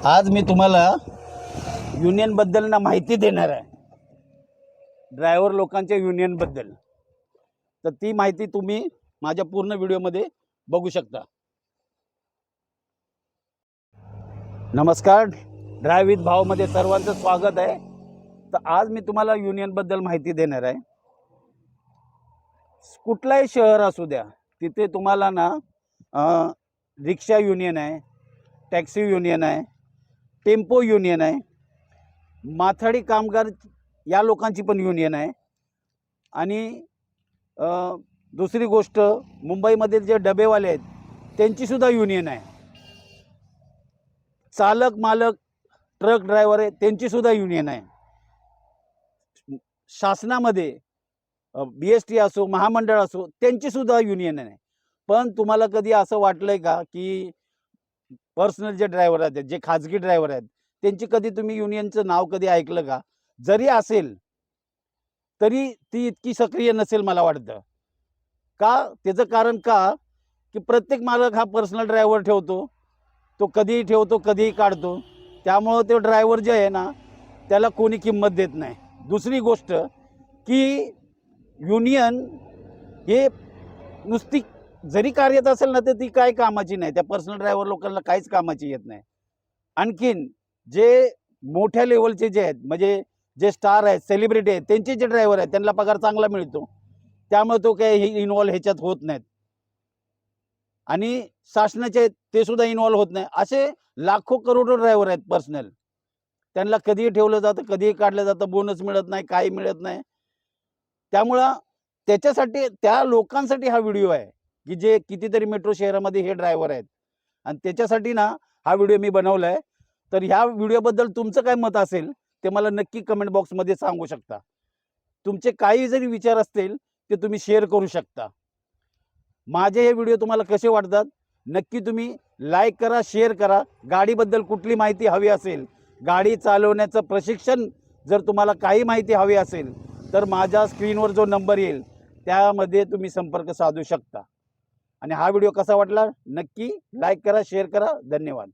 आज मी तुम्हाला युनियनबद्दल ना माहिती देणार आहे, ड्रायव्हर लोकांच्या युनियनबद्दल। तर ती माहिती तुम्ही माझ्या पूर्ण व्हिडिओमध्ये बघू शकता। नमस्कार, ड्राइव विथ भावमध्ये सर्वांचं स्वागत आहे। तर आज मी तुम्हाला युनियनबद्दल माहिती देणार आहे। कुठलाही शहर असू द्या, तिथे तुम्हाला ना रिक्षा युनियन आहे, टॅक्सी युनियन आहे, टेम्पो युनियन आहे, माथाडी कामगार या लोकांची पण युनियन आहे। आणि दुसरी गोष्ट, मुंबईमधील जे डबेवाले आहेत त्यांची सुद्धा युनियन आहे। चालक मालक ट्रक ड्रायव्हर आहे त्यांची सुद्धा युनियन आहे। शासनामध्ये BST असो, महामंडळ असो, त्यांची सुद्धा युनियन आहे। पण तुम्हाला कधी असं वाटलंय का की पर्सनल जे ड्रायव्हर आहेत, जे खाजगी ड्रायव्हर आहेत, त्यांची कधी तुम्ही युनियनचं नाव कधी ऐकलं का? जरी असेल तरी ती इतकी सक्रिय नसेल मला वाटतं। का? त्याचं कारण का की प्रत्येक मालक हा पर्सनल ड्रायव्हर ठेवतो, तो कधीही ठेवतो, कधीही काढतो। त्यामुळे तो ड्रायव्हर जे आहे ना, त्याला कोणी किंमत देत नाही। दुसरी गोष्ट की युनियन हे नुसती जरी कार्यरत असेल ना, तर ती काय कामाची नाही, त्या पर्सनल ड्रायव्हर लोकांना काहीच कामाची येत नाही। आणखीन जे मोठ्या लेवलचे जे आहेत, म्हणजे जे स्टार आहेत, सेलिब्रिटी आहेत, त्यांचे जे ड्रायव्हर आहेत त्यांना पगार चांगला मिळतो, त्यामुळे तो काही इन्व्हॉल्व ह्याच्यात होत नाहीत। आणि शासनाचे ते सुद्धा इन्व्हॉल्व होत नाही। असे लाखो करोडो ड्रायव्हर आहेत पर्सनल, त्यांना कधीही ठेवलं जातं, कधीही काढलं जातं, बोनस मिळत नाही, काही मिळत नाही। त्यामुळं त्याच्यासाठी, त्या लोकांसाठी हा व्हिडिओ आहे की जे कितीतरी मेट्रो शहरामध्ये हे ड्रायव्हर आहेत, आणि त्याच्यासाठी ना हा व्हिडिओ मी बनवला आहे। तर ह्या व्हिडिओबद्दल तुमचं काय मत असेल ते मला नक्की कमेंट बॉक्समध्ये सांगू शकता। तुमचे काही जरी विचार असतील ते तुम्ही शेअर करू शकता। माझे हे व्हिडिओ तुम्हाला कसे वाटतात नक्की तुम्ही लाईक करा, शेअर करा। गाडीबद्दल कुठली माहिती हवी असेल, गाडी चालवण्याचं प्रशिक्षण जर तुम्हाला काही माहिती हवी असेल, तर माझ्या स्क्रीनवर जो नंबर येईल त्यामध्ये तुम्ही संपर्क साधू शकता। आणि हा व्हिडिओ कसा वाटला नक्की लाईक करा, शेअर करा। धन्यवाद।